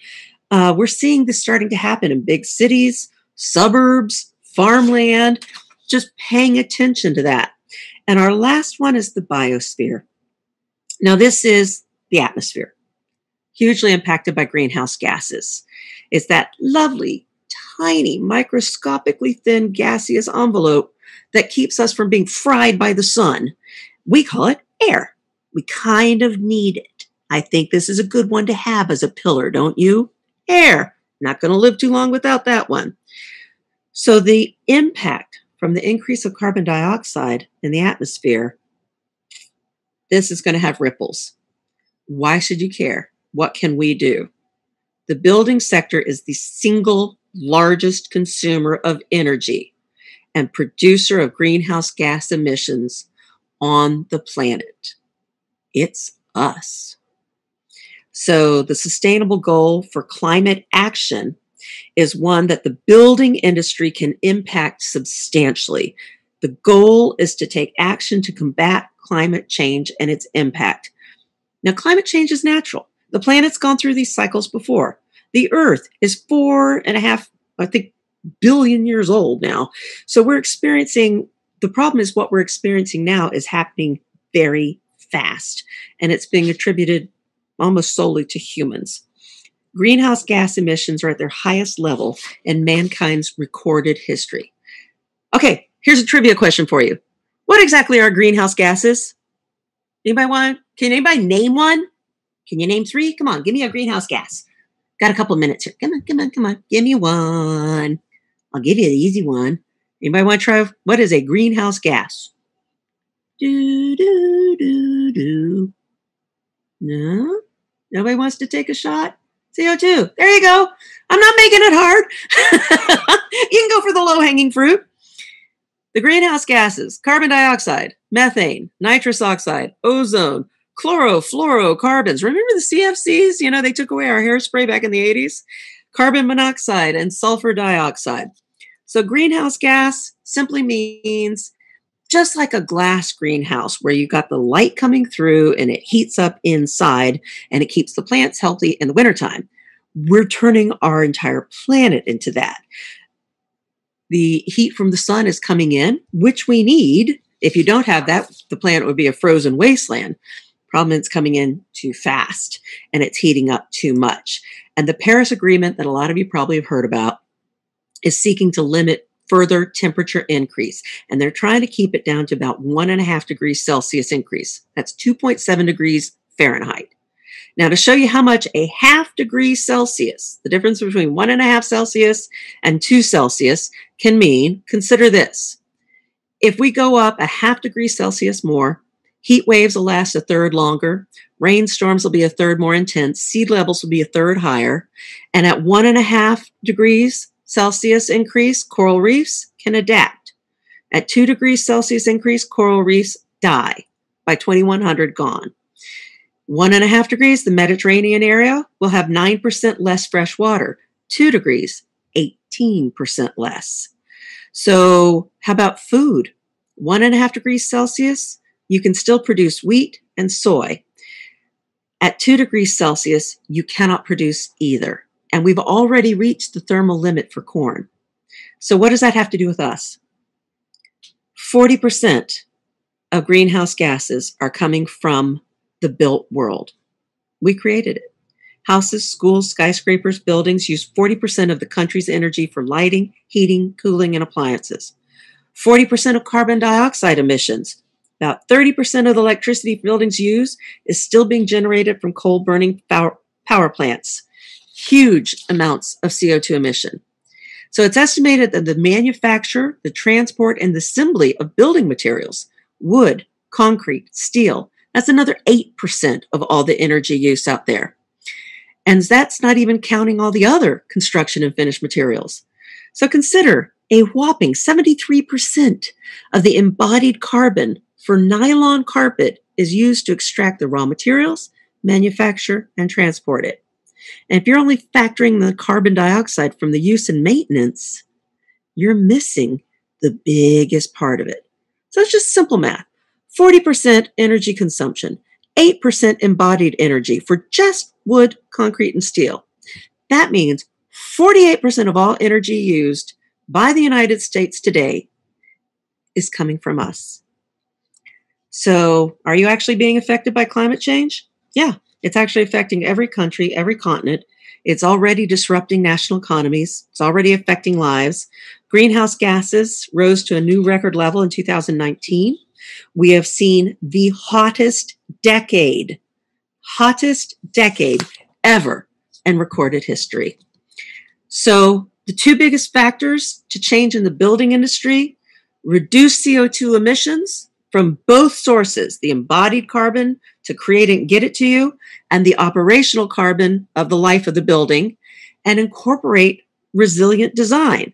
We're seeing this starting to happen in big cities, suburbs, farmland, just paying attention to that. And our last one is the biosphere. Now, this is the atmosphere, hugely impacted by greenhouse gases. It's that lovely, tiny, microscopically thin gaseous envelope that keeps us from being fried by the sun. We call it air. We kind of need it. I think this is a good one to have as a pillar, don't you? Air. Not going to live too long without that one. So the impact from the increase of carbon dioxide in the atmosphere, this is going to have ripples. Why should you care? What can we do? The building sector is the single largest consumer of energy and producer of greenhouse gas emissions on the planet. It's us. So the sustainable goal for climate action is one that the building industry can impact substantially. The goal is to take action to combat climate change and its impact. Now, climate change is natural. The planet's gone through these cycles before. The Earth is 4.5, I think, billion years old now. So the problem is what we're experiencing now is happening very fast, and it's being attributed almost solely to humans. Greenhouse gas emissions are at their highest level in mankind's recorded history. Okay, here's a trivia question for you. What exactly are greenhouse gases? Can anybody name one? Can you name 3? Come on, give me a greenhouse gas. Got a couple of minutes here. Come on. Give me one. I'll give you the easy one. Anybody want to try? What is a greenhouse gas? Do. No? Nobody wants to take a shot? CO2. There you go. I'm not making it hard. You can go for the low-hanging fruit. The greenhouse gases: carbon dioxide, methane, nitrous oxide, ozone, chlorofluorocarbons. Remember the CFCs? They took away our hairspray back in the 80s. Carbon monoxide and sulfur dioxide. So greenhouse gas simply means just like a glass greenhouse where you got the light coming through and it heats up inside and it keeps the plants healthy in the wintertime. We're turning our entire planet into that. The heat from the sun is coming in, which we need. If you don't have that, the planet would be a frozen wasteland. Problem is it's coming in too fast and it's heating up too much. And the Paris Agreement that a lot of you probably have heard about is seeking to limit further temperature increase. And they're trying to keep it down to about 1.5 degrees Celsius increase. That's 2.7 degrees Fahrenheit. Now, to show you how much a 0.5 degree Celsius, the difference between 1.5 Celsius and 2 Celsius can mean, consider this. If we go up 0.5 degree Celsius more, heat waves will last 1/3 longer, rainstorms will be 1/3 more intense, sea levels will be 1/3 higher, and at 1.5 degrees Celsius increase, coral reefs can adapt. At 2 degrees Celsius increase, coral reefs die. By 2100, gone. 1.5 degrees, the Mediterranean area will have 9% less fresh water. 2 degrees, 18% less. So how about food? 1.5 degrees Celsius, you can still produce wheat and soy. At 2 degrees Celsius, you cannot produce either. And we've already reached the thermal limit for corn. So what does that have to do with us? 40% of greenhouse gases are coming from the built world. We created it. Houses, schools, skyscrapers, buildings use 40% of the country's energy for lighting, heating, cooling, and appliances. 40% of carbon dioxide emissions, about 30% of the electricity buildings use, is still being generated from coal-burning power plants. Huge amounts of CO2 emission. So it's estimated that the manufacture, the transport, and the assembly of building materials, wood, concrete, steel, that's another 8% of all the energy use out there. And that's not even counting all the other construction and finished materials. So consider a whopping 73% of the embodied carbon for nylon carpet is used to extract the raw materials, manufacture, and transport it. And if you're only factoring the carbon dioxide from the use and maintenance, you're missing the biggest part of it, So it's just simple math. 40% energy consumption, 8% embodied energy for just wood, concrete, and steel. That means 48% of all energy used by the United States today is coming from us. So are you actually being affected by climate change? Yeah, it's actually affecting every country, every continent. It's already disrupting national economies. It's already affecting lives. Greenhouse gases rose to a new record level in 2019. We have seen the hottest decade ever in recorded history. So the two biggest factors to change in the building industry: reduce CO2 emissions from both sources, the embodied carbon to create it and get it to you, and the operational carbon of the life of the building, and incorporate resilient design.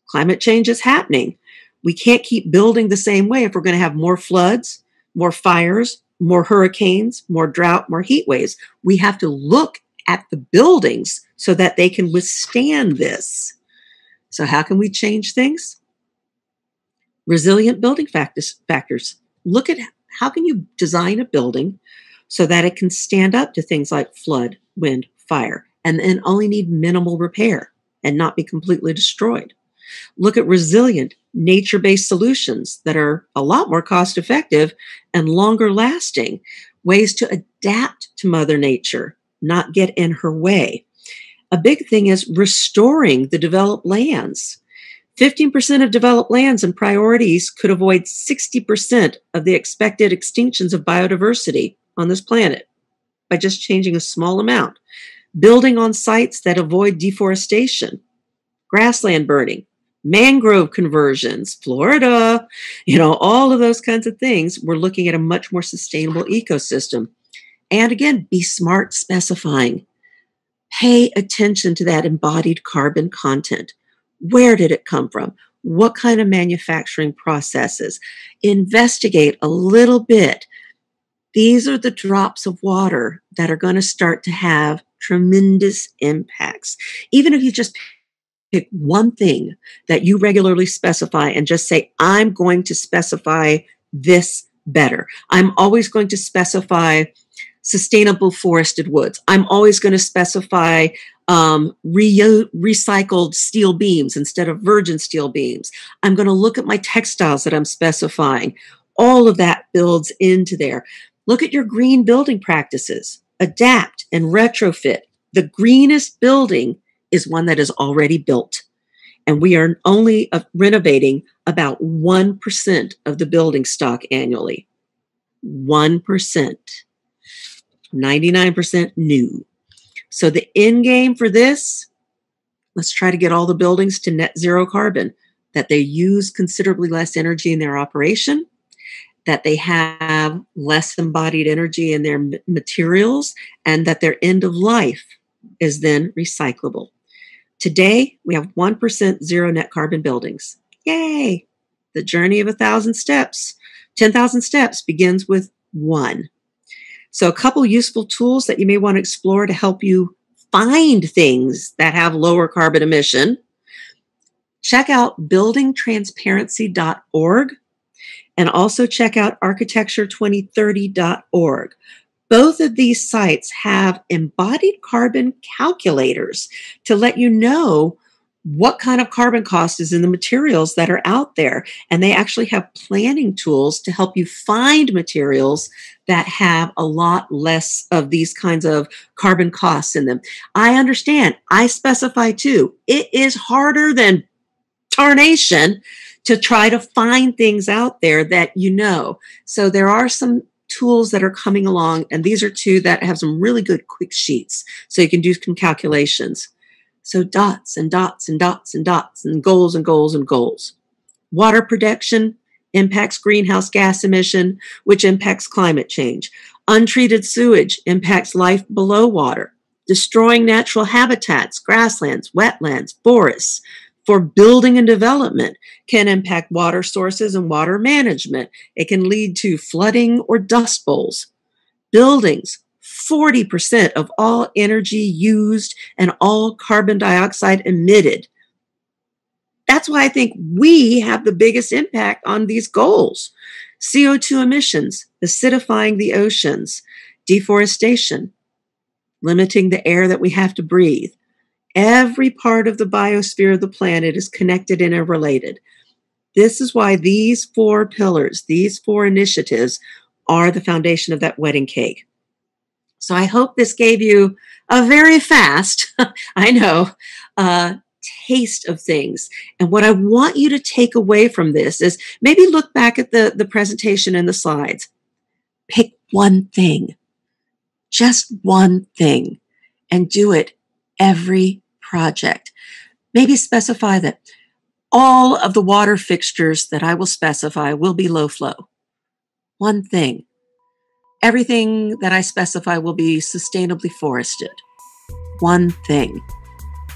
Climate change is happening. We can't keep building the same way if we're going to have more floods, more fires, more hurricanes, more drought, more heat waves. We have to look at the buildings so that they can withstand this. So how can we change things? Resilient building factors. Look at how can you design a building so that it can stand up to things like flood, wind, fire, and then only need minimal repair and not be completely destroyed. Look at resilient, nature-based solutions that are a lot more cost-effective and longer lasting, ways to adapt to Mother Nature, not get in her way. A big thing is restoring the developed lands. 15% of developed lands and priorities could avoid 60% of the expected extinctions of biodiversity on this planet by just changing a small amount. Building on sites that avoid deforestation, grassland burning, mangrove conversions, Florida, all of those kinds of things. We're looking at a much more sustainable ecosystem. And again, be smart specifying. Pay attention to that embodied carbon content. Where did it come from? What kind of manufacturing processes? Investigate a little bit. These are the drops of water that are going to start to have tremendous impacts. Even if you just pick one thing that you regularly specify and just say, I'm going to specify this better. I'm always going to specify sustainable forested woods. I'm always going to specify recycled steel beams instead of virgin steel beams. I'm going to look at my textiles that I'm specifying. All of that builds into there. Look at your green building practices. Adapt and retrofit. The greenest building is one that is already built. And we are only renovating about 1% of the building stock annually. 1%. 99% new. So the end game for this, let's try to get all the buildings to net zero carbon, that they use considerably less energy in their operation, that they have less embodied energy in their materials, and that their end of life is then recyclable. Today, we have 1% zero net carbon buildings. Yay! The journey of 1,000 steps, 10,000 steps begins with one. So a couple useful tools that you may want to explore to help you find things that have lower carbon emission. Check out buildingtransparency.org and also check out architecture2030.org. Both of these sites have embodied carbon calculators to let you know what kind of carbon cost is in the materials that are out there. And they actually have planning tools to help you find materials that have a lot less of these kinds of carbon costs in them. I understand. I specify too. It is harder than tarnation to try to find things out there that you know. So there are some tools that are coming along, and these are two that have some really good quick sheets so you can do some calculations. So dots and dots and dots and dots and goals and goals and goals. Water protection impacts greenhouse gas emission, which impacts climate change. Untreated sewage impacts life below water. Destroying natural habitats, grasslands, wetlands, forests for building and development can impact water sources and water management. It can lead to flooding or dust bowls. Buildings, 40% of all energy used and all carbon dioxide emitted. That's why I think we have the biggest impact on these goals. CO2 emissions, acidifying the oceans, deforestation, limiting the air that we have to breathe. Every part of the biosphere of the planet is connected and interrelated. This is why these 4 pillars, these 4 initiatives are the foundation of that wedding cake. So I hope this gave you a very fast, I know, taste of things. And what I want you to take away from this is maybe look back at the presentation and the slides. Pick one thing, just one thing, and do it every project. Maybe specify that all of the water fixtures that I will specify will be low flow. One thing. Everything that I specify will be sustainably forested. One thing.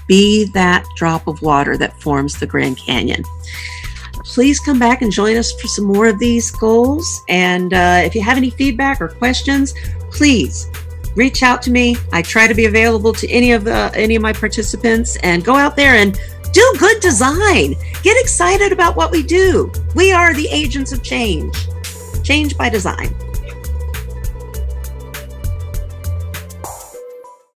Be that drop of water that forms the Grand Canyon. Please come back and join us for some more of these goals. And if you have any feedback or questions, please reach out to me. I try to be available to any of my participants, and go out there and do good design. Get excited about what we do. We are the agents of change. Change by design.